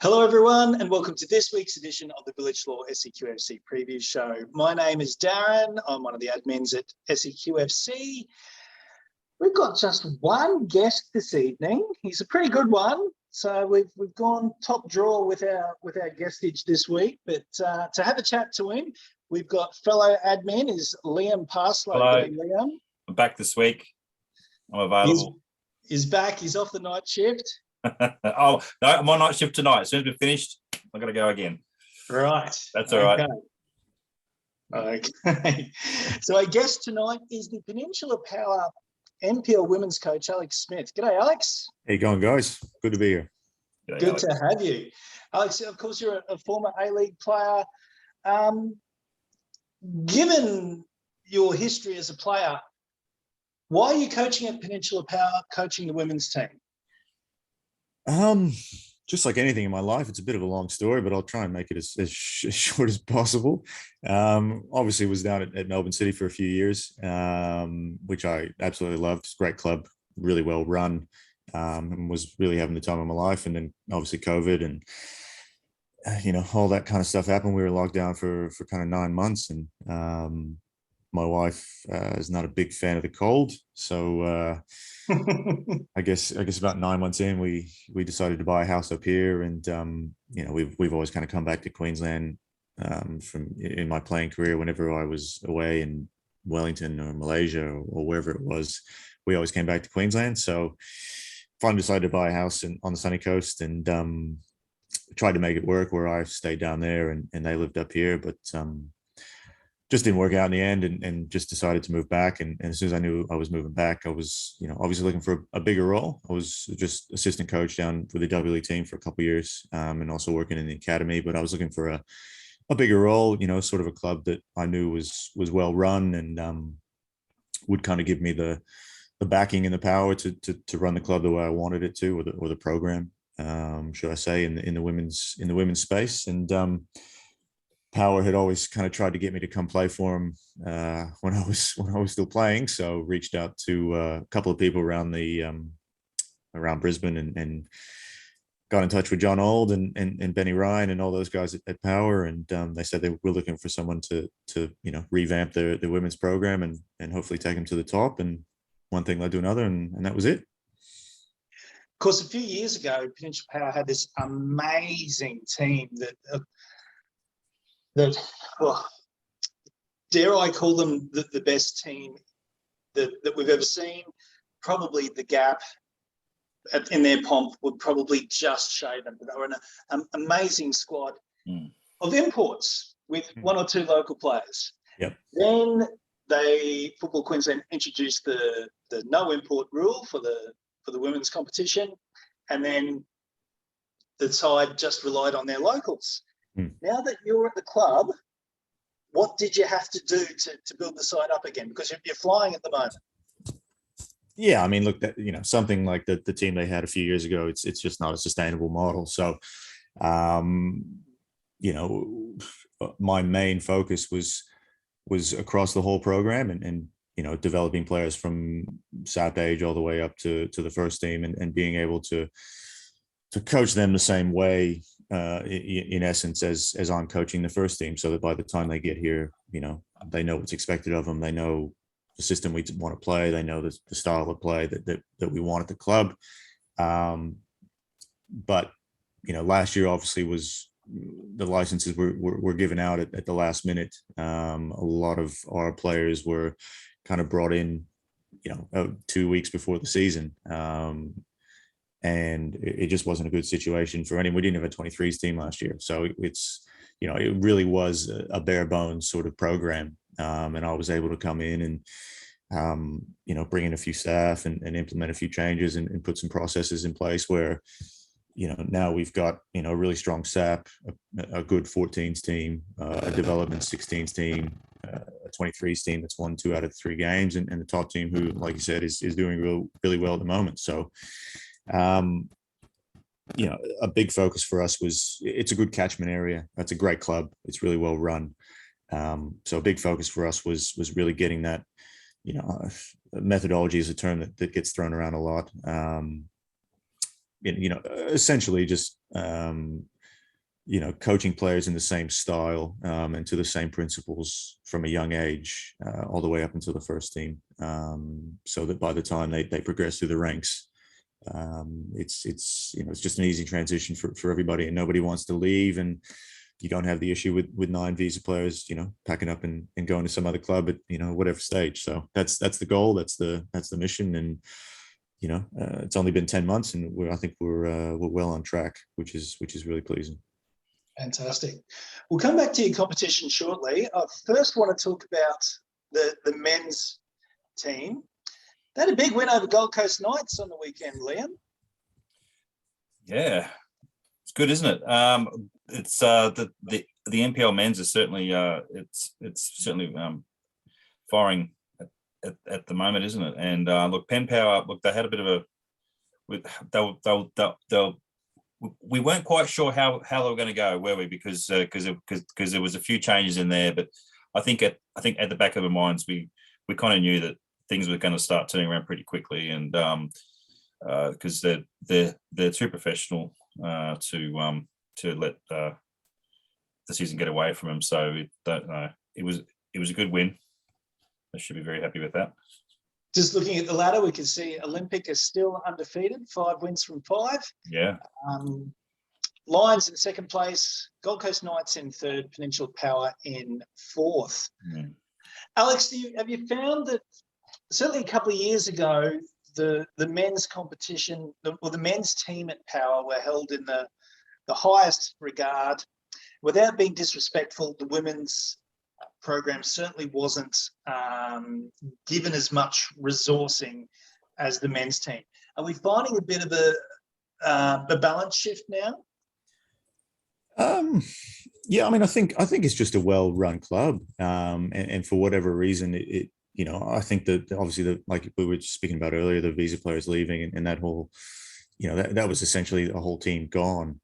Hello everyone and welcome to this week's edition of the Village Law SEQFC preview show. My name is Darren, I'm one of the admins at SEQFC. We've got just one guest this evening. He's a pretty good one, so we've gone top drawer with our guestage this week. But to have a chat to him, we've got fellow admin is Lliam Parslow. Hello. G'day, Lliam. I'm back this week. I'm available. He's back. He's off the night shift. Oh, no, I'm on night shift tonight. As soon as we're finished, I've got to go again. Right. That's all right. Okay. So our guest tonight is the Peninsula Power NPL women's coach, Alex Smith. G'day, Alex. How you going, guys? Good to be here. G'day, Good Alex. to have you. Alex, of course, you're a former A-League player. Given your history as a player, why are you coaching at Peninsula Power, coaching the women's team? Just like anything in my life, it's a bit of a long story, but I'll try and make it as short as possible. Obviously was down at Melbourne City for a few years, which I absolutely loved. It's a great club, really well run, and was really having the time of my life. And then obviously COVID and, all that kind of stuff happened. We were locked down for kind of 9 months, and my wife is not a big fan of the cold. So I guess about 9 months in, we decided to buy a house up here, and we've always kind of come back to Queensland from in my playing career. Whenever I was away in Wellington or Malaysia or wherever it was, we always came back to Queensland. So finally decided to buy a house on the sunny coast, and tried to make it work where I stayed down there and they lived up here, but just didn't work out in the end, and just decided to move back. And as soon as I knew I was moving back, I was, obviously looking for a bigger role. I was just assistant coach down for the W League team for a couple of years, and also working in the academy, but I was looking for a bigger role, sort of a club that I knew was well run and would kind of give me the backing and the power to run the club the way I wanted it to, or the program, should I say, in the women's space. And Power had always kind of tried to get me to come play for him when I was still playing. So reached out to a couple of people around Brisbane and got in touch with John Old and Benny Ryan and all those guys at Power. And they said they were looking for someone to revamp the women's program and hopefully take them to the top. And one thing led to another, and that was it. Of course, a few years ago, Peninsula Power had this amazing team that well, dare I call them the best team that we've ever seen. Probably the gap in their pomp would probably just show them. But they were an amazing squad of imports with one or two local players. Yep. Then Football Queensland introduced the no import rule for the women's competition, and then the side just relied on their locals. Now that you're at the club, what did you have to do to build the side up again? Because you're flying at the moment. Yeah, I mean, look, that something like the team they had a few years ago, it's just not a sustainable model. So, my main focus was across the whole program and developing players from SAP age all the way up to the first team, and being able to coach them the same way, in essence, as I'm coaching the first team, so that by the time they get here, they know what's expected of them. They know the system we want to play. They know the style of play that we want at the club. But last year obviously was the licenses were given out at the last minute. A lot of our players were kind of brought in, 2 weeks before the season. And it just wasn't a good situation for anyone. We didn't have a 23s team last year. So it's, it really was a bare bones sort of program. And I was able to come in and, bring in a few staff and implement a few changes and put some processes in place where, now we've got, a really strong SAP, a good 14s team, a development 16s team, a 23s team that's won 2 out of 3 games, and the top team who, like you said, is doing really well at the moment. So, a big focus for us was, it's a good catchment area. That's a great club. It's really well run. So a big focus for us was really getting that, methodology is a term that gets thrown around a lot. Essentially just coaching players in the same style and to the same principles from a young age, all the way up until the first team, so that by the time they progress through the ranks, it's just an easy transition for everybody, and nobody wants to leave, and you don't have the issue with 9 visa players, packing up and going to some other club at whatever stage. So that's the goal, that's the mission, and it's only been 10 months, and I think we're well on track, which is really pleasing. Fantastic. We'll come back to your competition shortly. I first want to talk about the men's team. They had a big win over Gold Coast Knights on the weekend, Liam. Yeah, it's good, isn't it? It's the NPL men's is certainly it's certainly firing at the moment, isn't it? And look, Penn Power, look, they had a bit of we weren't quite sure how they were going to go, were we? Because there was a few changes in there, but I think at the back of our minds we kind of knew that things were going to start turning around pretty quickly, and because they're too professional to let the season get away from them. So it was a good win. I should be very happy with that. Just looking at the ladder, we can see Olympic is still undefeated, 5 wins from 5. Yeah. Lions in second place, Gold Coast Knights in third, Peninsula Power in fourth. Mm. Alex, have you found that certainly a couple of years ago, the men's competition, the men's team at Power were held in the highest regard? Without being disrespectful, the women's program certainly wasn't given as much resourcing as the men's team. Are we finding a bit of a balance shift now? Yeah, I mean, I think it's just a well-run club, and for whatever reason, I think that obviously like we were speaking about earlier, the visa players leaving and that whole, that was essentially the whole team gone.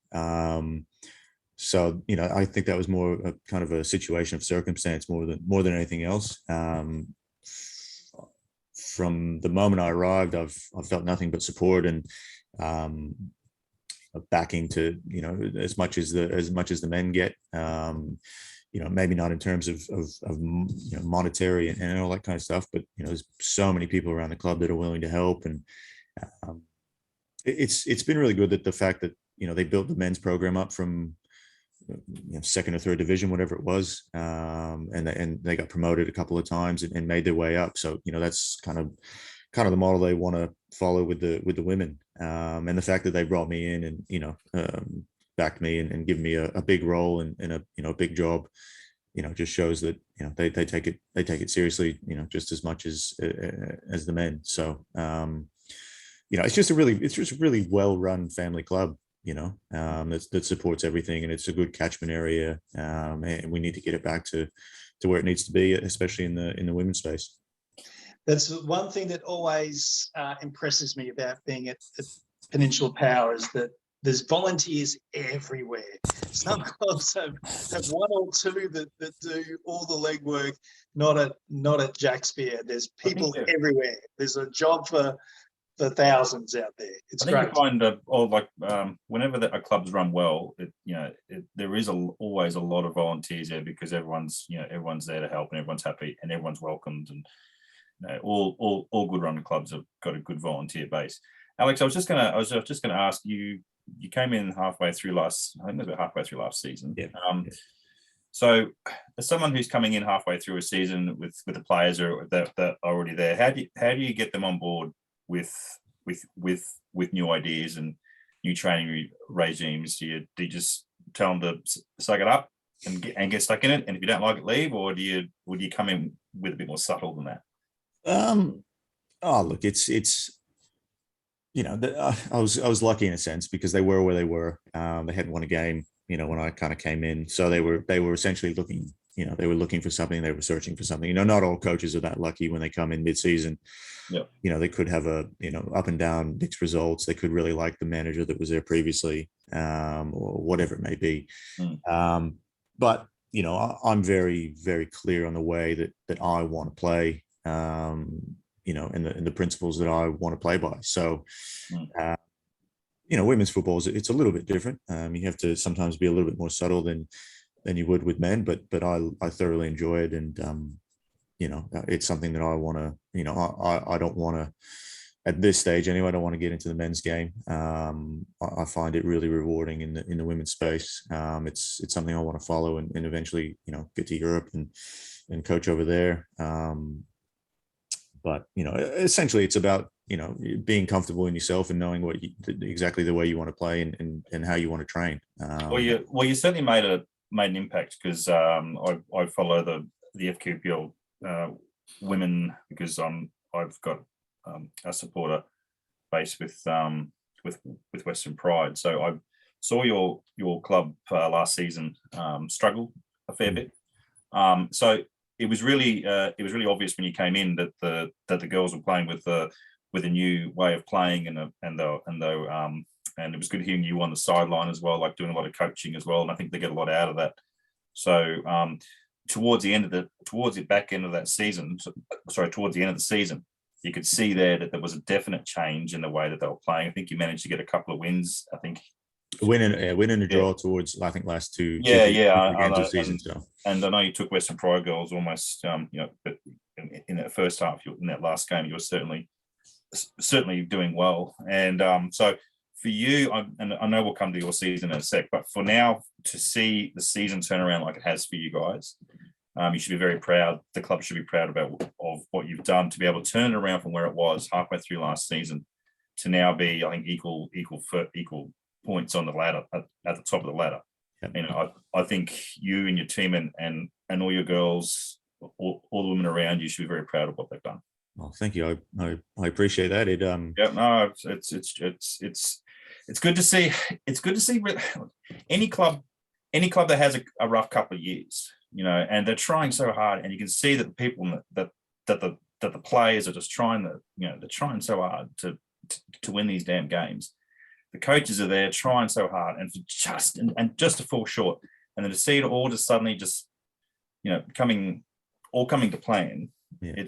So, I think that was more a kind of a situation of circumstance more than anything else. From the moment I arrived, I've felt nothing but support and backing to, as much as the men get. Maybe not in terms of monetary and all that kind of stuff, but there's so many people around the club that are willing to help, and it's been really good that the fact that they built the men's program up from second or third division, whatever it was, and they got promoted a couple of times and made their way up. So that's kind of the model they want to follow with the women, and the fact that they brought me in and backed me and given me a big role and a big job, just shows that they take it seriously, just as much as the men. So it's just a really well run family club, that supports everything, and it's a good catchment area, and we need to get it back to where it needs to be, especially in the women's space. That's one thing that always impresses me about being at Peninsula Power, is that there's volunteers everywhere. Some clubs have one or two that do all the legwork, not at Jackspeare. There's people everywhere. There's a job for thousands out there. It's great. You find whenever a club's run well, there is always a lot of volunteers there, because everyone's there to help, and everyone's happy and everyone's welcomed, and all good run clubs have got a good volunteer base. Alex, I was just gonna ask you. You came in halfway through last season. Yeah. So, as someone who's coming in halfway through a season with the players that are already there, how do you get them on board with new ideas and new training regimes? Do you just tell them to suck it up and get stuck in it, and if you don't like it, leave, or would you come in with a bit more subtle than that? Look, it's. I was lucky in a sense, because they were where they were. They hadn't won a game, when I kind of came in. So they were essentially looking, they were looking for something. They were searching for something. Not all coaches are that lucky when they come in mid-season. Yeah. They could have a, up and down mixed results. They could really like the manager that was there previously, or whatever it may be. But, I'm very, very clear on the way that I want to play. And the principles that I want to play by. So women's football it's a little bit different. You have to sometimes be a little bit more subtle than you would with men, but I thoroughly enjoy it, and it's something that I want to. I don't want to, at this stage anyway, I don't want to get into the men's game. I find it really rewarding in the women's space. It's something I want to follow and eventually, get to Europe and coach over there. But essentially it's about, being comfortable in yourself and knowing exactly the way you want to play and how you want to train. Well, you certainly made an impact, because I follow the FQPL women, because I've got a supporter base with Western Pride. So I saw your club last season struggle a fair bit. So it was really obvious when you came in that the girls were playing with a new way of playing, and it was good hearing you on the sideline as well, like doing a lot of coaching as well. And I think they get a lot out of that. So towards the end of the season, you could see there that there was a definite change in the way that they were playing. I think you managed to get a couple of wins. I think win and a draw towards, I think, last two games of the season. And I know you took Western Pride girls almost, but in that first half, in that last game, you were certainly doing well. And so for you, and I know we'll come to your season in a sec, but for now, to see the season turn around like it has for you guys, you should be very proud. The club should be proud of what you've done to be able to turn it around from where it was halfway through last season to now be, I think, equal points on the ladder, at the top of the ladder. Yep. I think you and your team and all your girls, all the women around you, should be very proud of what they've done. Well, thank you. I appreciate that. It's good to see. It's good to see any club that has a rough couple of years, and they're trying so hard, and you can see that the people that the players are just trying they're trying so hard to win these damn games. The coaches are there trying so hard, and just to fall short, and then to see it all just suddenly coming to plan. Yeah.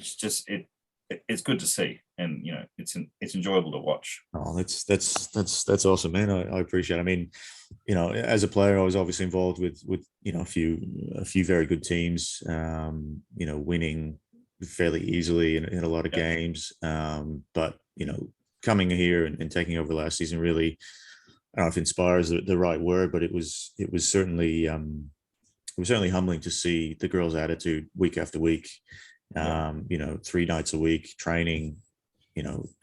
It's good to see, and it's enjoyable to watch. Oh, that's awesome, man. I appreciate it. I mean, as a player, I was obviously involved with a few very good teams, winning fairly easily in a lot of games. But coming here and taking over last season really, I don't know if inspires the right word, but it was certainly humbling to see the girls' attitude week after week. 3 nights a week training,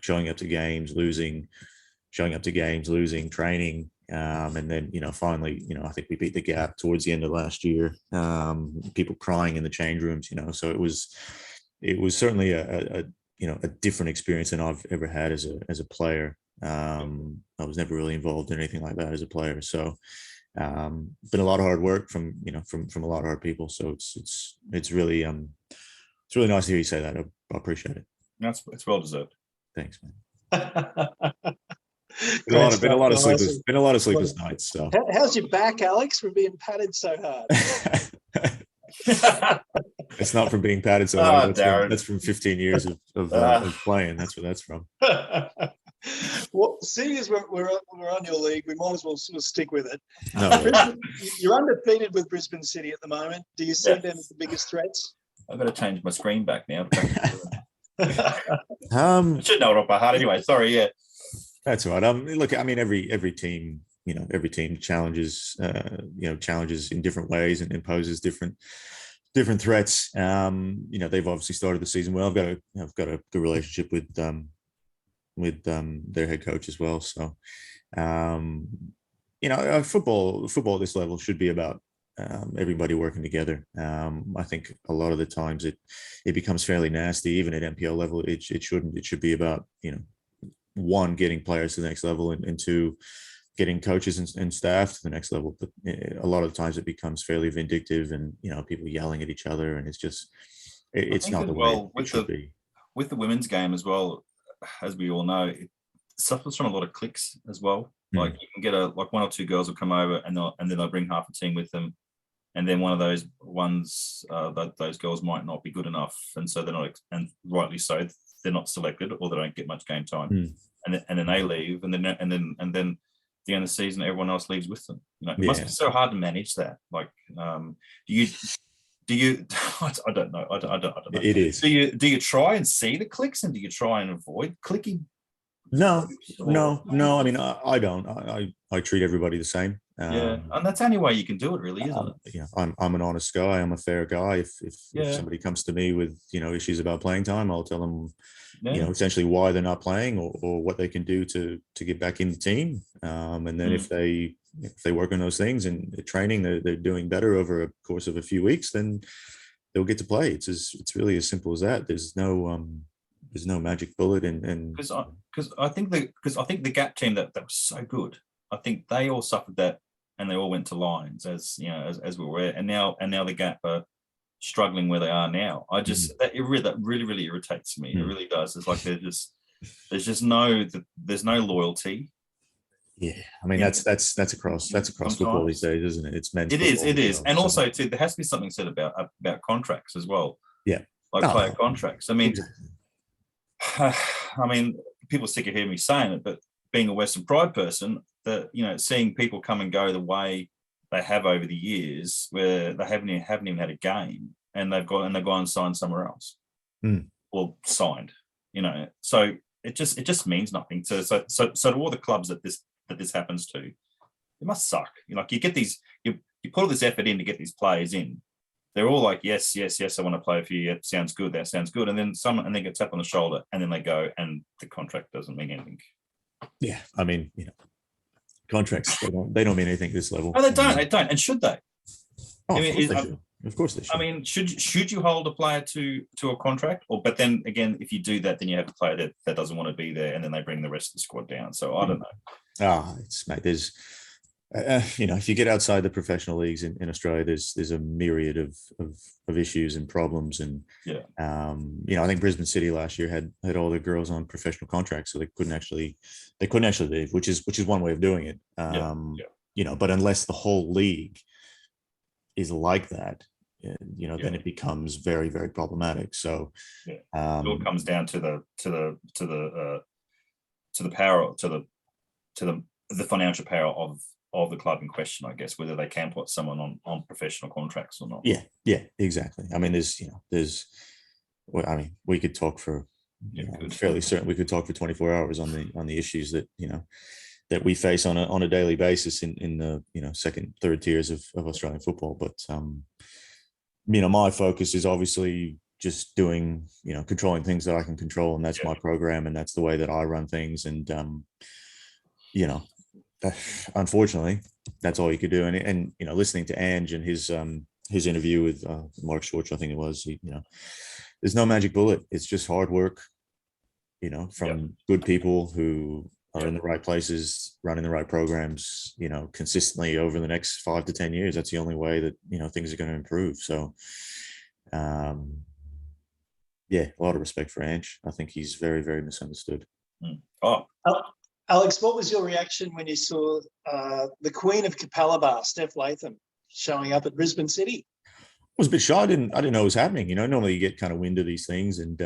showing up to games, losing, showing up to games, losing, training. And then, finally, I think we beat the Gap towards the end of last year. People crying in the change rooms, so it was certainly a different experience than I've ever had as a player. I was never really involved in anything like that as a player. So been a lot of hard work from a lot of hard people. So it's really nice to hear you say that. I appreciate it. It's well deserved. Thanks, man. been a lot of sleepless nights. So how's your back, Alex, from being patted so hard? It's not from being patted so hard. That's from 15 years of playing. That's where that's from. Well, seeing as we're on your league, we might as well sort of stick with it. No, you're undefeated with Brisbane City at the moment. Do you see them as the biggest threats? I've got to change my screen back now. I should know it off by heart anyway. Sorry, yeah. That's all right. Look, I mean, every team, every team challenges, challenges in different ways and poses different threats. They've obviously started the season well. I've got a good relationship with their head coach as well. So, football at this level should be about everybody working together. I think a lot of the times it becomes fairly nasty, even at NPL level. It shouldn't. It should be about, one, getting players to the next level, and two, getting coaches and staff to the next level. But a lot of times it becomes fairly vindictive, and people yelling at each other, and it's not the way it should be. With the women's game as well, as we all know, it suffers from a lot of cliques as well. Like you can get one or two girls will come over and then they'll bring half a team with them, and then one of those ones those girls might not be good enough, and so they're not, and rightly so, they're not selected or they don't get much game time, Mm. and then they leave, and then at the end of the season, everyone else leaves with them. It Yeah. must be so hard to manage that. Like, do you? I don't know. I don't know. It is. Do you try and see the clicks, and do you try and avoid clicking? No. I mean, I don't. I treat everybody the same. Yeah, and that's the only way you can do it, really, isn't it? Yeah, I'm an honest guy. I'm a fair guy. If somebody comes to me with issues about playing time, I'll tell them essentially why they're not playing or what they can do to get back in the team. And then if they work on those things and training, they're doing better over a course of a few weeks, then they'll get to play. It's really as simple as that. There's no magic bullet. And because I think the Gap team that was so good, I think they all suffered that, and they all went to Lions as we were, and now the Gap are struggling where they are now. I just that really irritates me. It really does. It's like there's no loyalty. Yeah, I mean that's across football these days, isn't it? It's men's. It is, and also too, there has to be something said about contracts as well. Yeah, like player contracts. I mean, people are sick of hearing me saying it, but being a Western Pride person, that seeing people come and go the way they have over the years, where they haven't even had a game, and they've gone and signed somewhere else, or signed, So it just means nothing. So to all the clubs that this happens to, it must suck. You get these, you put all this effort in to get these players in. They're all like, yes, I want to play for you. It sounds good. That sounds good. And then someone get tapped on the shoulder, and then they go, and the contract doesn't mean anything. Yeah, I mean, contracts they don't mean anything at this level. No, they don't. They don't. And should they? Oh, of course they should. I mean, should you hold a player to a contract? But then again, if you do that, then you have a player that doesn't want to be there, and then they bring the rest of the squad down. So I don't know. There's if you get outside the professional leagues in Australia, there's a myriad of issues and problems, and I think Brisbane City last year had all their girls on professional contracts, so they couldn't actually leave, which is one way of doing it. But unless the whole league is like that, then it becomes very, very problematic. So it all comes down to the power, to the financial power of the club in question, I guess, whether they can put someone on professional contracts or not. Yeah, exactly. I mean, we could talk for, fairly certain we could talk for 24 hours on the issues that, that we face on a daily basis in the, second, third tiers of Australian football. But, my focus is obviously just doing, controlling things that I can control. And that's my program, and that's the way that I run things. And, unfortunately, that's all you could do. And listening to Ange and his interview with Mark Schwartz, I think it was, there's no magic bullet. It's just hard work, from good people who are in the right places, running the right programs, consistently over the next 5 to 10 years. That's the only way that, things are going to improve. So, a lot of respect for Ange. I think he's very, very misunderstood. Alex, what was your reaction when you saw the Queen of Capalaba, Steph Latham, showing up at Brisbane City? I was a bit shy. I didn't know it was happening. Normally you get kind of wind of these things, and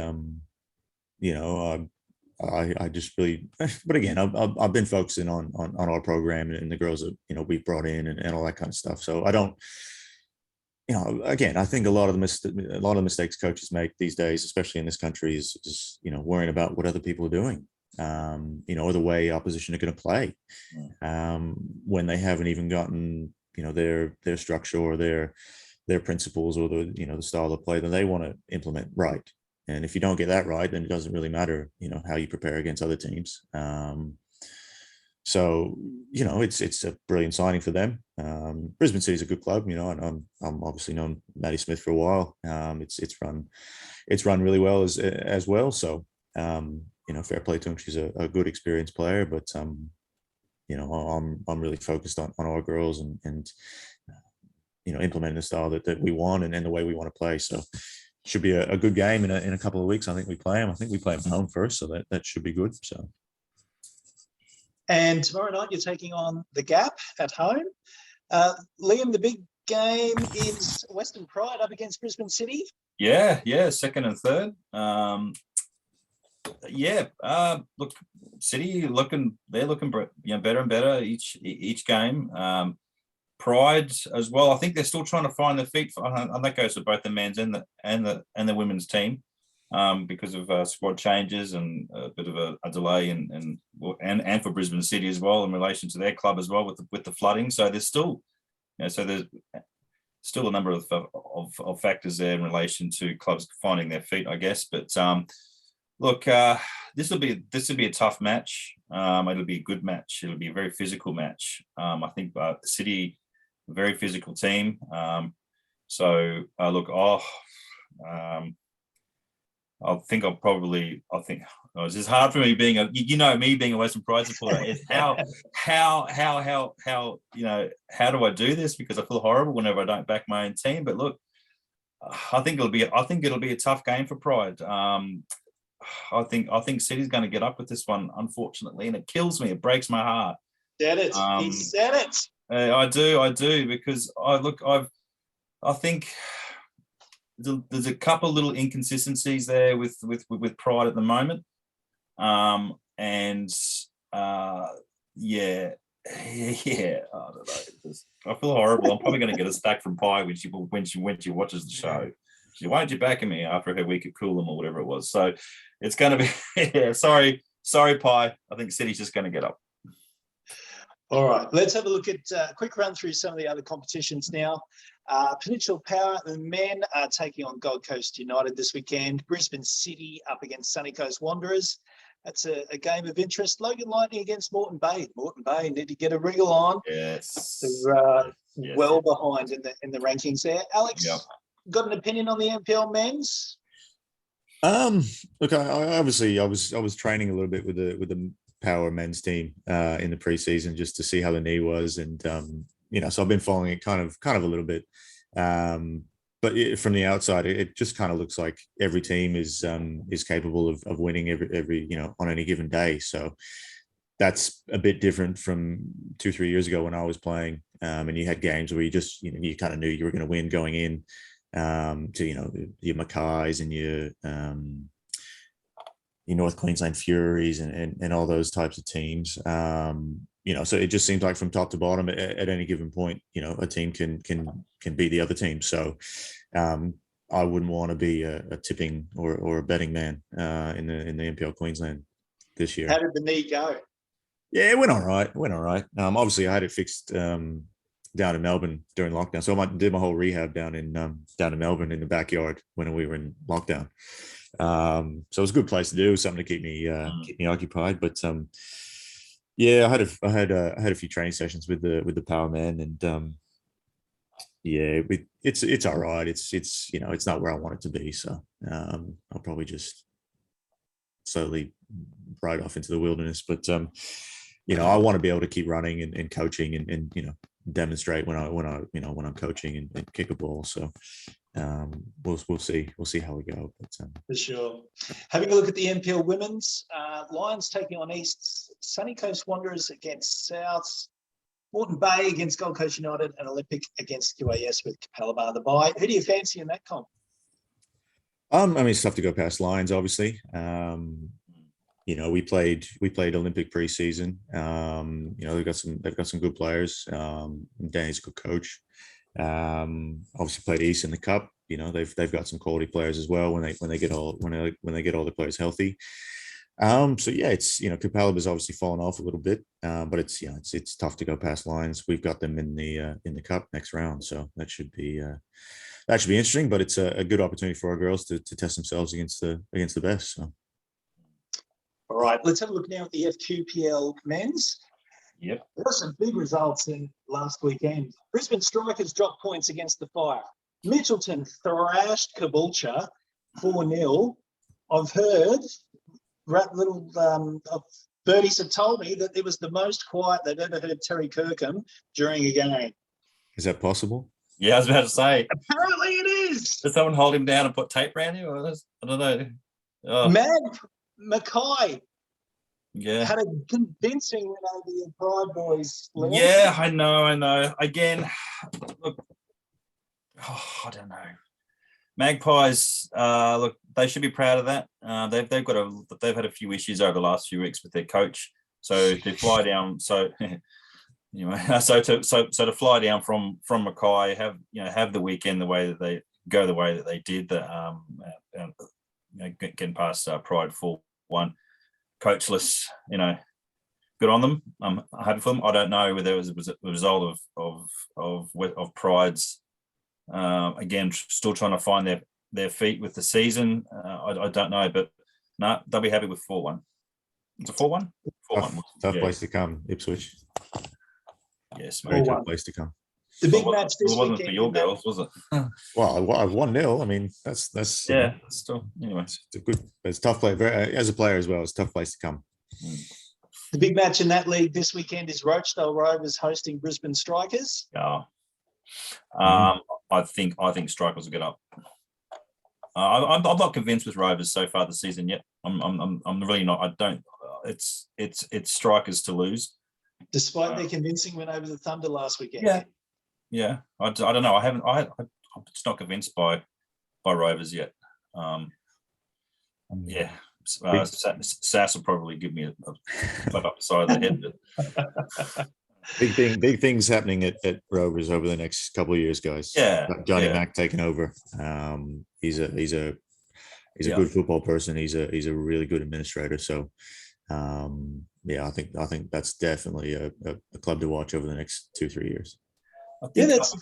I just really. But again, I've been focusing on our program and the girls that we brought in and all that kind of stuff. So I don't. Again, I think a lot of the mistakes coaches make these days, especially in this country, is worrying about what other people are doing. Or the way opposition are going to play, when they haven't even gotten, their structure or their principles or the style of play that they want to implement right. And if you don't get that right, then it doesn't really matter, how you prepare against other teams. So, it's a brilliant signing for them. Brisbane City is a good club, and I'm obviously known Maddie Smith for a while. It's run really well as well. So, fair play to him. She's a good experienced player, but I'm really focused on our girls and implementing the style that we want and the way we want to play. So should be a good game in a couple of weeks. I think we play them. I think we play them home first, so that should be good. So. And tomorrow night you're taking on the Gap at home. Lliam, the big game is Western Pride up against Brisbane City. Yeah, second and third. Yeah. Look, City they're looking better and better each game. Pride as well. I think they're still trying to find their feet, and that goes for both the men's and the women's team, because of squad changes and a bit of a delay, and for Brisbane City as well in relation to their club as well with the flooding. So there's still, there's still a number of factors there in relation to clubs finding their feet, I guess. But look, this will be a tough match. It'll be a good match. It'll be a very physical match. I think City, a very physical team. So look, I think it's just hard for me being being a Western Pride supporter. Is how do I do this? Because I feel horrible whenever I don't back my own team. But look, I think it'll be a tough game for Pride. I think City's going to get up with this one, unfortunately, and it kills me. It breaks my heart. Said it. He said it. I do, because I think there's a couple of little inconsistencies there with Pride at the moment, and yeah, I don't know. I feel horrible. I'm probably going to get a stack from Pi when she watches the show. Why did you back me after her week at Coolum or whatever it was? So it's going to be sorry, Pi. I think City's just going to get up. All right, let's have a look at a quick run through some of the other competitions now. Peninsula Power, the men are taking on Gold Coast United this weekend. Brisbane City up against Sunny Coast Wanderers. That's a game of interest. Logan Lightning against Moreton Bay. Moreton Bay need to get a wriggle on. Yes. They're well behind in the rankings there. Alex, got an opinion on the NPL men's? Look, I was training a little bit with the Power men's team in the preseason just to see how the knee was, and so I've been following it kind of a little bit. But from the outside, it just kind of looks like every team is capable of winning every on any given day. So that's a bit different from 2-3 years ago when I was playing, and you had games where you just you kind of knew you were going to win going in, to your Mackays and your North Queensland Furies and all those types of teams. So it just seems like from top to bottom at any given point, a team can beat the other team. So I wouldn't want to be a tipping or a betting man in the NPL Queensland this year. How did the knee go? Yeah, it went all right. Obviously I had it fixed down in Melbourne during lockdown. So I did my whole rehab down in Melbourne in the backyard when we were in lockdown. So it was a good place to do, something to keep me occupied. But I had a few training sessions with the Power men, and it's all right. It's not where I want it to be. So I'll probably just slowly ride off into the wilderness. But I want to be able to keep running and coaching and demonstrate when I'm coaching and kick a ball. So we'll see how we go. But, for sure. Having a look at the NPL women's, Lions taking on East, Sunny Coast Wanderers against Souths, Moreton Bay against Gold Coast United, and Olympic against QAS with Capalaba the bye. Who do you fancy in that comp? It's tough to go past Lions, obviously. We played Olympic preseason. They've got some good players. Danny's a good coach. Obviously played East in the Cup. They've got some quality players as well when they get all the players healthy. It's Capalaba's obviously fallen off a little bit, but it's tough to go past Lions. We've got them in the Cup next round, so that should be interesting. But it's a good opportunity for our girls to test themselves against the best. So. All right, let's have a look now at the FQPL men's. Yep. There were some big results in last weekend. Brisbane Strikers dropped points against the Fire. Mitchelton thrashed Caboolture 4-0. I've heard birdies have told me that it was the most quiet they've ever heard Terry Kirkham during a game. Is that possible? Yeah, I was about to say. Apparently it is. Did someone hold him down and put tape around him? I don't know. Oh. Man, Mackay had a convincing win over the Pride boys. Liam. Yeah, I know. Again, look, I don't know. Magpies, look, they should be proud of that. They've had a few issues over the last few weeks with their coach. So to fly down, so anyway, so to fly down from Mackay, have the weekend the way that they go, the way that they did, getting past Pride 4-1, coachless, good on them. I'm happy for them. I don't know whether it was a result of Pride's. Again, still trying to find their feet with the season. I don't know, but no, they'll be happy with 4-1. It's a 4-1? 4-1. Tough place to come, Ipswich. Yes, Very mate. tough place to come. The big match this It wasn't weekend. for your girls, was it? Well, I've 1-0. I mean, that's Yeah, still, anyway. it's a good. It's a tough play. As a player as well, it's a tough place to come. The big match in that league this weekend is Rochester Rovers hosting Brisbane Strikers. Yeah. I think Strikers will get up. I'm not convinced with Rovers so far this season yet. I'm really not. I don't. It's Strikers to lose, Despite their convincing win over the Thunder last weekend. Yeah. I don't know. I'm just not convinced by Rovers yet. Yeah. Sass will probably give me a slap up the side of the head. Big things happening at Rovers over the next couple of years, guys. Yeah, Johnny Mack taking over. He's a good football person. He's a really good administrator. So, I think that's definitely a club to watch over the next 2-3 years. Yeah, that's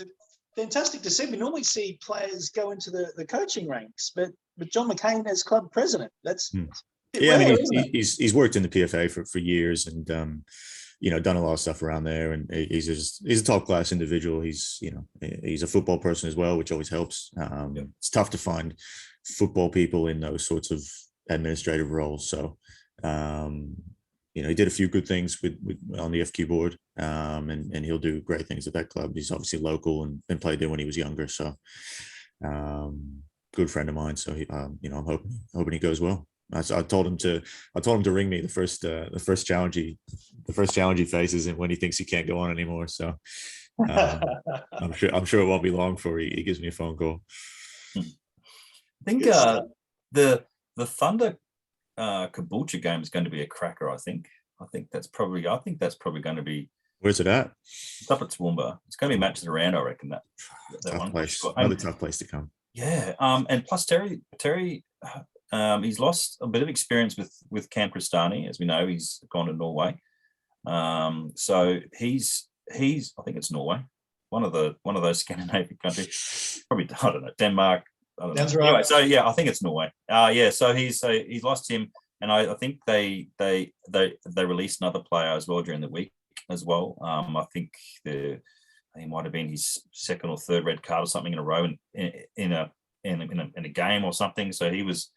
fantastic to see. We normally see players go into the coaching ranks, but John McCain as club president, that's I mean, he's worked in the PFA for years and done a lot of stuff around there, and he's a top class individual. He's a football person as well, which always helps. It's tough to find football people in those sorts of administrative roles. So, he did a few good things with on the FQ board, and he'll do great things at that club. He's obviously local and played there when he was younger. So, good friend of mine. So, I'm hoping he goes well. I told him to ring me the first challenge he faces, and when he thinks he can't go on anymore. So I'm sure it won't be long before he gives me a phone call. I think the Thunder Caboolture game is going to be a cracker. I think that's probably going to be. Where's it at? It's up at Toowoomba. It's going to be matched around, I reckon. That tough one place. Another tough place to come. Yeah. And plus Terry. He's lost a bit of experience with Cam Cristani, as we know. He's gone to Norway, so he's I think it's Norway, one of those Scandinavian countries. Probably I don't know, Denmark. I don't know. Right. Anyway, so yeah, I think it's Norway. So he's lost him, and I think they released another player as well during the week as well. I think he might have been his second or third red card or something in a row in a game or something. So he's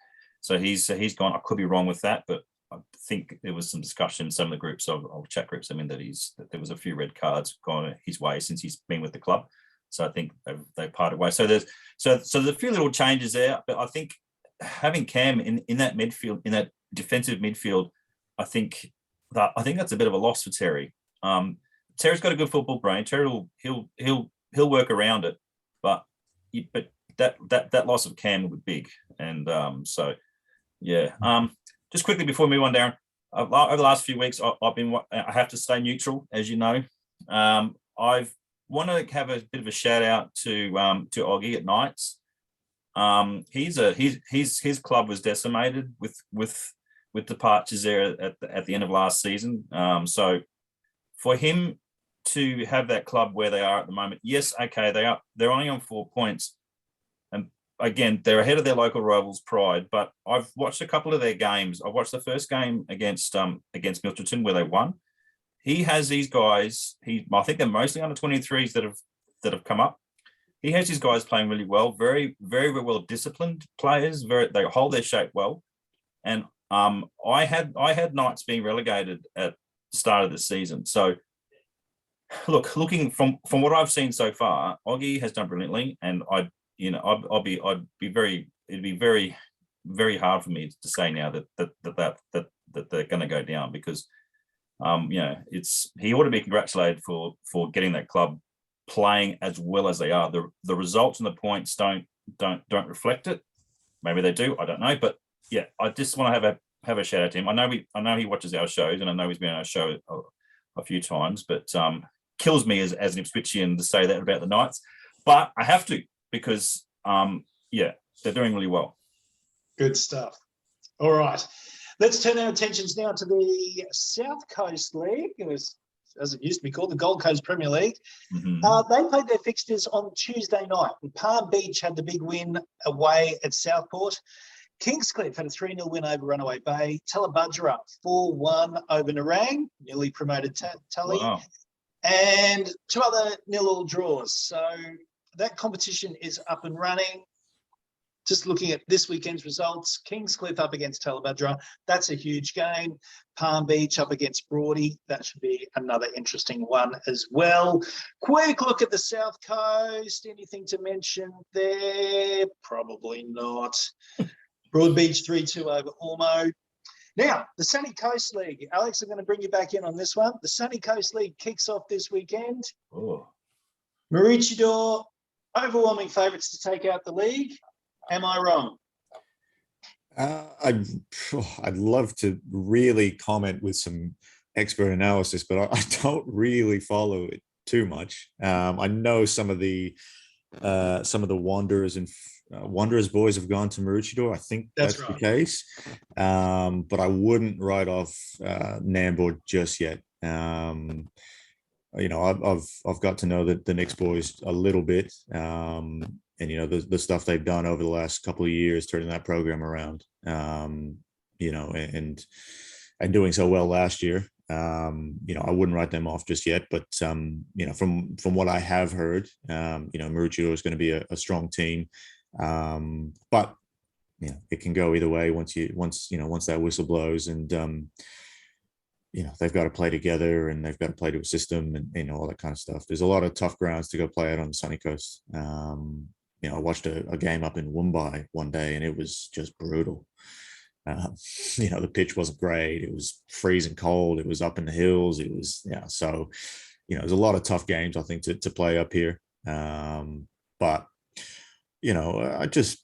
gone. I could be wrong with that, but I think there was some discussion in some of the groups of chat groups. I mean, that there was a few red cards gone his way since he's been with the club. So I think they've parted ways. So there's a few little changes there, but I think having Cam in that midfield, in that defensive midfield, I think that's a bit of a loss for Terry. Terry's got a good football brain. Terry he'll work around it, but that loss of Cam would be big, and so. Yeah. Just quickly before we move on, Darren, over the last few weeks, I have to stay neutral, as you know. I've want to have a bit of a shout out to Oggy at Knights. His club was decimated with departures there at the end of last season. So for him to have that club where they are at the moment, yes, okay, they're only on 4 points. Again, they're ahead of their local rivals, Pride, but I've watched a couple of their games. I watched the first game against Milton where they won. He has these guys. I think they're mostly under 23s that have come up. He has these guys playing really well, very, very, very well disciplined players. They hold their shape well. And I had Knights being relegated at the start of the season. So looking from what I've seen so far, Oggy has done brilliantly, and it'd be very, very hard for me to say now that they're going to go down, because he ought to be congratulated for getting that club playing as well as they are. The results and the points don't don't reflect it. Maybe they do. I don't know. But yeah, I just want to have a shout out to him. I know he watches our shows, and I know he's been on our show a few times. But kills me as an Ipswichian to say that about the Knights. But I have to, because yeah, they're doing really well. Good stuff. All right. Let's turn our attentions now to the South Coast League. It was, as it used to be called, the Gold Coast Premier League. They played their fixtures on Tuesday night. And Palm Beach had the big win away at Southport. Kingscliff had a 3-0 win over Runaway Bay. Tallabudgera 4-1 over Nerang, newly promoted Tully. Wow. And 2 other 0-0 draws. So that competition is up and running. Just looking at this weekend's results, Kingscliff up against Tallabudgera. That's a huge game. Palm Beach up against Broady. That should be another interesting one as well. Quick look at the South Coast. Anything to mention there? Probably not. Broadbeach 3-2 over Ormo. Now, the Sunny Coast League. Alex, I'm going to bring you back in on this one. The Sunny Coast League kicks off this weekend. Oh. Maroochydore, overwhelming favourites to take out the league. Am I wrong? I'd love to really comment with some expert analysis, but I don't really follow it too much. I know some of the Wanderers and Wanderers boys have gone to Maroochydore. I think that's right. The case, but I wouldn't write off Nambour just yet. You know, I've got to know the Knicks boys a little bit. And, you know, the stuff they've done over the last couple of years, turning that program around, you know, and doing so well last year. You know, I wouldn't write them off just yet, but, you know, from what I have heard, you know, Maroochydore is going to be a strong team. But, you know, it can go either way once that whistle blows, and, you know, they've got to play together, and they've got to play to a system, and, you know, all that kind of stuff. There's a lot of tough grounds to go play out on the Sunny Coast. You know, I watched a game up in Woombye one day, and it was just brutal. You know, the pitch wasn't great. It was freezing cold. It was up in the hills. It was, yeah. So, you know, there's a lot of tough games, I think, to play up here. But, you know, I guess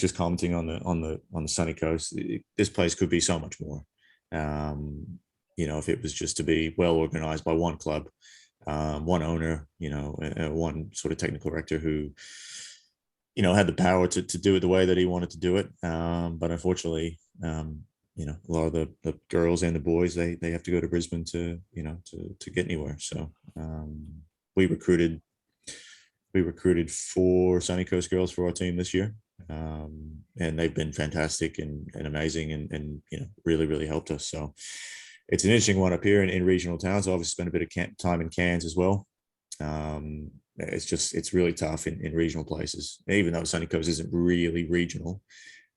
just commenting on the Sunny Coast, this place could be so much more. You know, if it was just to be well organized by one club, one owner, you know, one sort of technical director who, you know, had the power to do it the way that he wanted to do it. But unfortunately, you know, a lot of the girls and the boys, they have to go to Brisbane to get anywhere. So we recruited 4 Sunny Coast girls for our team this year. And they've been fantastic and amazing, and you know, really helped us. So it's an interesting one up here in regional towns. I obviously spent a bit of time in Cairns as well. It's really tough in regional places, even though Sunny Coast isn't really regional.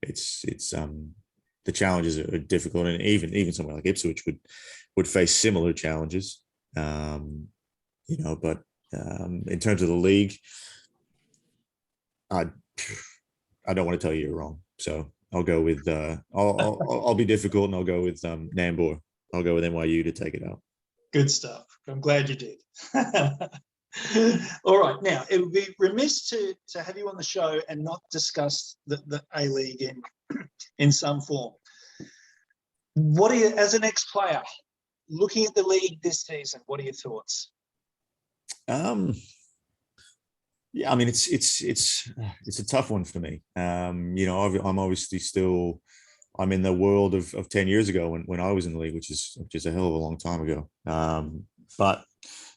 It's the challenges are difficult, and even somewhere like Ipswich would face similar challenges. You know, but in terms of the league, I don't want to tell you you're wrong, so I'll go with I'll be difficult, and I'll go with Nambour. I'll go with NYU to take it out. Good stuff. I'm glad you did. All right, now it would be remiss to have you on the show and not discuss the A League in some form. What are you, as an ex-player, looking at the league this season? What are your thoughts? Yeah, I mean, it's a tough one for me. You know, I'm obviously still, I'm in the world of 10 years ago when I was in the league, which is a hell of a long time ago. But,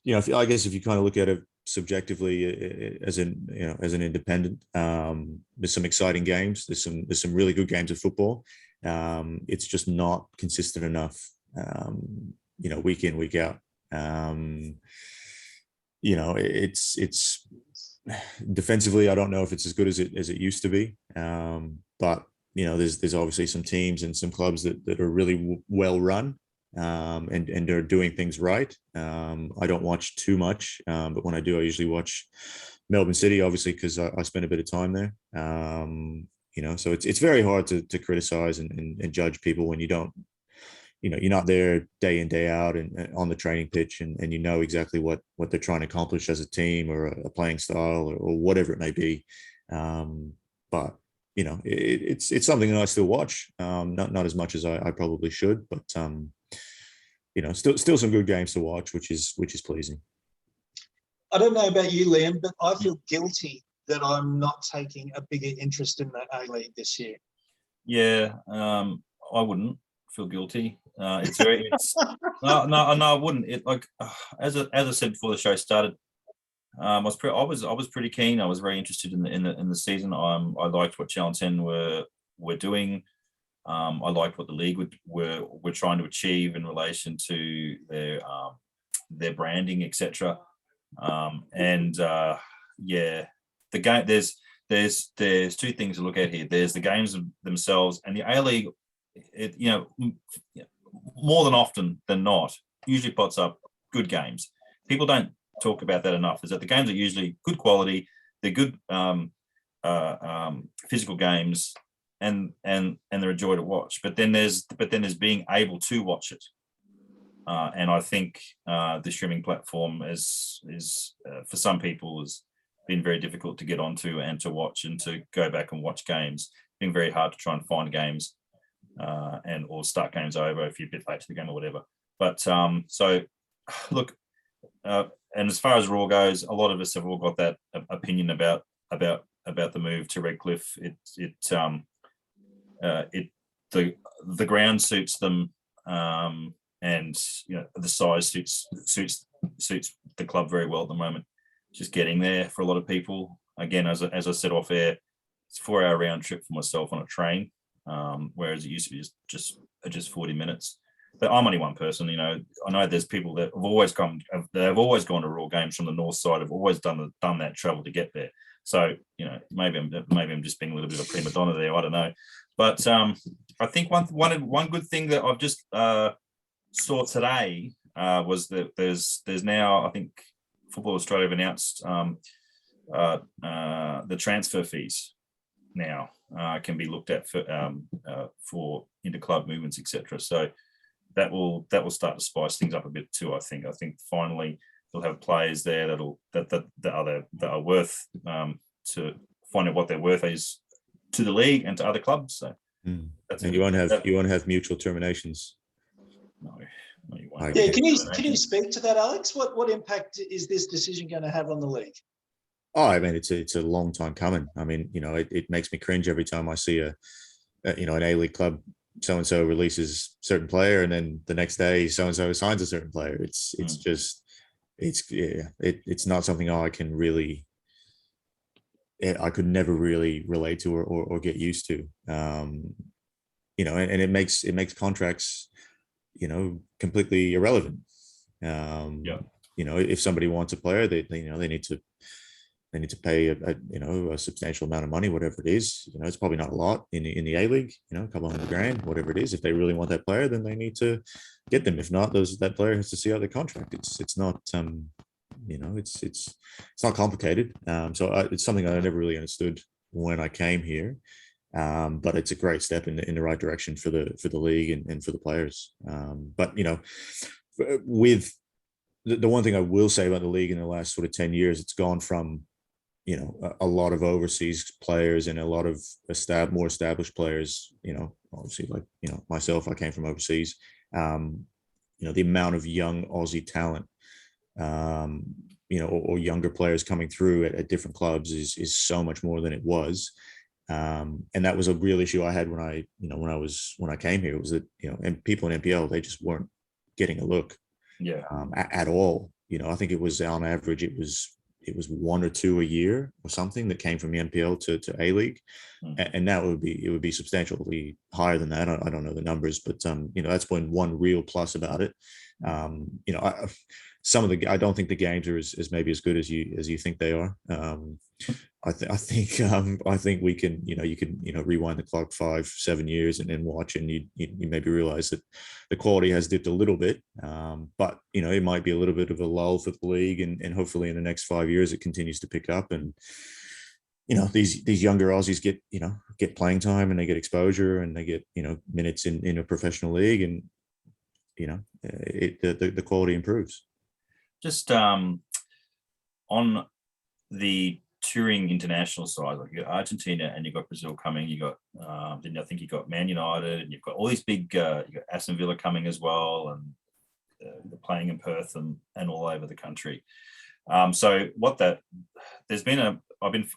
you know, I guess if you kind of look at it subjectively as an independent, there's some exciting games. There's some really good games of football. It's just not consistent enough, you know, week in, week out. You know, it's defensively, I don't know if it's as good as it used to be. But, you know, there's obviously some teams and some clubs that are really well run, and are doing things right. I don't watch too much, but when I do, I usually watch Melbourne City, obviously, because I spend a bit of time there. You know, so it's very hard to criticize and judge people when you don't, you know, you're not there day in, day out and on the training pitch, and you know exactly what they're trying to accomplish as a team, or a playing style, or whatever it may be. But it's something that I still watch. Not as much as I probably should, but still some good games to watch, which is pleasing. I don't know about you, Liam, but I feel guilty that I'm not taking a bigger interest in the A-League this year. Yeah, I wouldn't feel guilty. No, I wouldn't. As I said before the show started, I was pretty keen. I was very interested in the season. I liked what Channel 10 were doing. I liked what the league were trying to achieve in relation to their branding, etc. The game. There's two things to look at here. There's the games themselves, and the A-League. More than often than not, usually pots up good games. People don't talk about that enough. Is that the games are usually good quality. They're good physical games, and they're a joy to watch. But then there's being able to watch it. And I think the streaming platform is for some people has been very difficult to get onto and to watch and to go back and watch games. It's been very hard to try and find games or start games over if you're a bit late to the game or whatever. But so look, and as far as Raw goes, a lot of us have all got that opinion about the move to Redcliffe. The ground suits them. And the size suits the club very well at the moment. Just getting there for a lot of people. Again, as I said off air, it's a 4-hour round trip for myself on a train, whereas it used to be just 40 minutes. But I'm only one person. I know there's people that have always gone to Raw games from the north side. Have always done that travel to get there. So maybe I'm just being a little bit of a prima donna there. I don't know. But I think one good thing that I've just saw today was that there's now, I think Football Australia have announced the transfer fees now can be looked at for interclub movements, etc. So that will start to spice things up a bit too. I think finally they'll have players there that are worth to find out what their worth is to the league and to other clubs. So and you won't have mutual terminations. No, you won't. Yeah, can you speak to that, Alex? What impact is this decision going to have on the league? Oh, I mean, it's a long time coming. I mean, it makes me cringe every time I see an A-League club, so and so releases a certain player, and then the next day so and so signs a certain player. It's not something I could never really relate to or get used to. And it makes contracts completely irrelevant. If somebody wants a player, they need to pay a substantial amount of money, whatever it is. It's probably not a lot in the A-League, a couple $100,000, whatever it is. If they really want that player, then they need to get them. If not, that player has to see out their contract. It's not it's not complicated. So it's something I never really understood when I came here. But it's a great step in the right direction for the league and for the players. But with the one thing I will say about the league in the last sort of 10 years, it's gone from a lot of overseas players and a lot of more established players. Obviously, like myself, I came from overseas. The amount of young Aussie talent, or younger players coming through at different clubs is so much more than it was. And that was a real issue I had when I came here, was that, and people in NPL, they just weren't getting a look at all. I think it was on average, it was one or two a year or something that came from the NPL to A-League. And that would be substantially higher than that. I don't know the numbers, but that's been one real plus about it. I don't think the games are as maybe as good as you think they are. I think we can, you can rewind the clock 5-7 years and then watch, and you maybe realize that the quality has dipped a little bit. But it might be a little bit of a lull for the league, and hopefully in the next 5 years it continues to pick up, and these younger Aussies get playing time, and they get exposure, and they get minutes in a professional league, and the quality improves. Just on the touring international side. Like you got Argentina and you've got Brazil coming. You got then I think you got Man United and you've got all these big. You got Aston Villa coming as well, and they're playing in Perth and all over the country. So I've been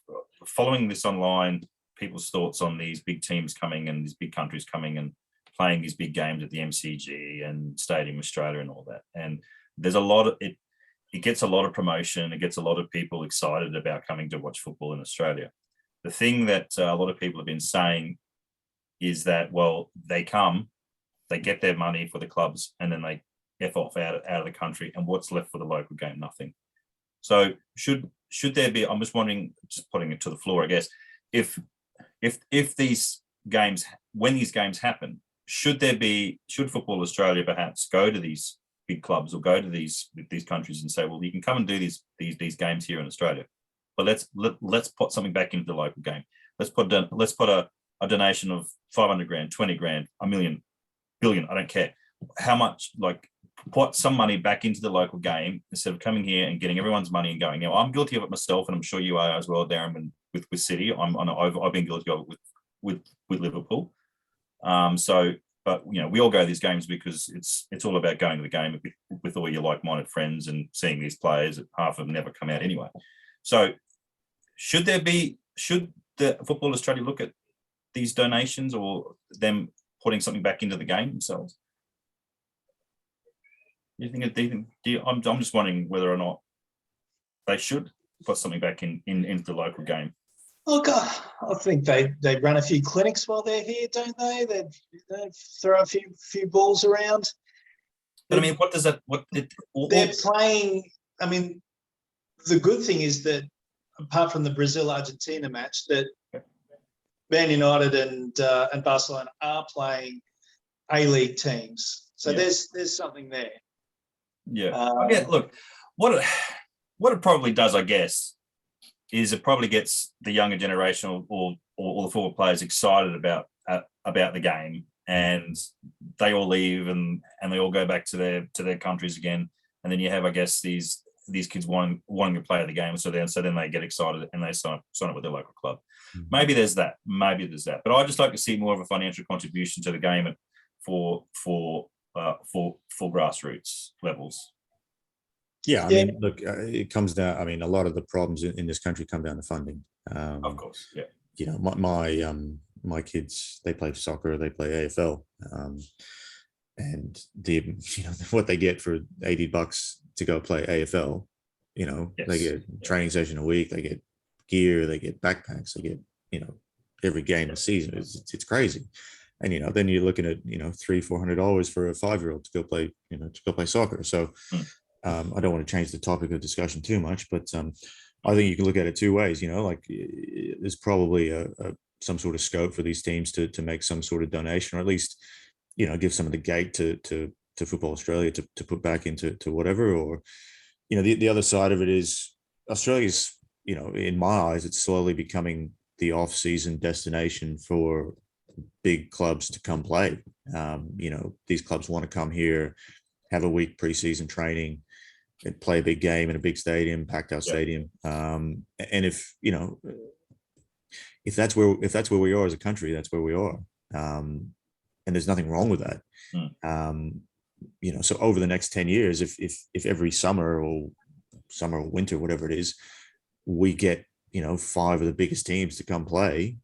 following this online. People's thoughts on these big teams coming and these big countries coming and playing these big games at the MCG and Stadium Australia and all that. And there's a lot of it. It gets a lot of promotion. It gets a lot of people excited about coming to watch football in Australia. The thing that a lot of people have been saying is that, well, they come, they get their money for the clubs, and then they F off out of the country. And what's left for the local game? Nothing. So should there be, I'm just wondering, just putting it to the floor, I guess, if these games, when these games happen, should Football Australia perhaps go to these big clubs or go to these countries and say, well, you can come and do these games here in Australia, but let's put something back into the local game. Let's put a donation of 500 grand, 20 grand, $1 million, billion, I don't care how much, like put some money back into the local game instead of coming here and getting everyone's money and going. I'm guilty of it myself, and I'm sure you are as well, Darren. And with City, I've been guilty of it with Liverpool. But we all go to these games because it's all about going to the game with all your like-minded friends and seeing these players that half of them never come out anyway. So should the Football Australia look at these donations or them putting something back into the game themselves? I'm just wondering whether or not they should put something back into the local game. Oh God, I think they run a few clinics while they're here, don't they? They throw a few balls around. But I mean, what does that? They're playing. I mean, the good thing is that apart from the Brazil-Argentina match, that Man United and Barcelona are playing A-League teams. So there's something there. Yeah. Look, what it probably does, I guess, is it probably gets the younger generation or the forward players excited about the game, and they all leave and they all go back to their countries again, and then you have, I guess, these kids wanting to play the game, so then they get excited and they sign up with their local club. Mm-hmm. Maybe there's that, but I'd just like to see more of a financial contribution to the game for grassroots levels. Yeah, I mean, look, it comes down. I mean, a lot of the problems in this country come down to funding. Of course, yeah. My kids, they play soccer, they play AFL, and what they get for $80 to go play AFL, they get a training session a week, they get gear, they get backpacks, they get every game a season. It's crazy. And then you're looking at $300-400 for a 5-year-old to go play soccer. So. I don't want to change the topic of discussion too much, but I think you can look at it two ways. There's probably some sort of scope for these teams to make some sort of donation, or at least give some of the gate to Football Australia to put back into whatever. Or the other side of it is Australia's in my eyes, it's slowly becoming the off-season destination for big clubs to come play. These clubs want to come here, have a week preseason training, and play a big game in a big stadium, packed out stadium. And if that's where we are as a country, that's where we are. And there's nothing wrong with that. So over the next 10 years, if every summer or winter, whatever it is, we get 5 of the biggest teams to come play,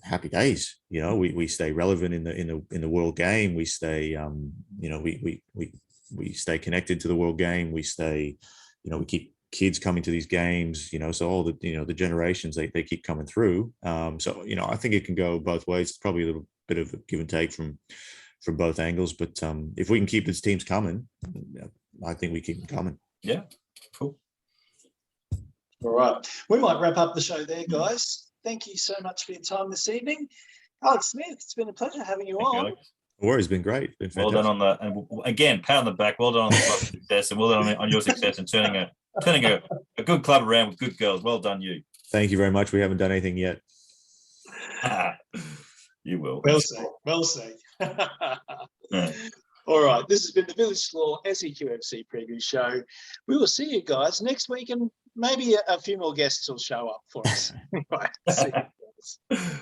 happy days. We stay relevant in the world game. We stay we stay connected to the world game. We stay, we keep kids coming to these games, so all the the generations, they keep coming through. So I think it can go both ways. It's probably a little bit of a give and take from both angles, but if we can keep these teams coming, I think we keep them coming. Yeah, cool. All right, we might wrap up the show there, guys. Thank you so much for your time this evening. Alex Smith, it's been a pleasure having you on. No worries, been great. Been well done and again, pat on the back. Well done on the club's success, and well done on your success in turning a good club around with good girls. Well done, you. Thank you very much. We haven't done anything yet. You will. Well said. All right, this has been the Village Law SEQFC preview show. We will see you guys next week, and maybe a few more guests will show up for us. Right. See you guys.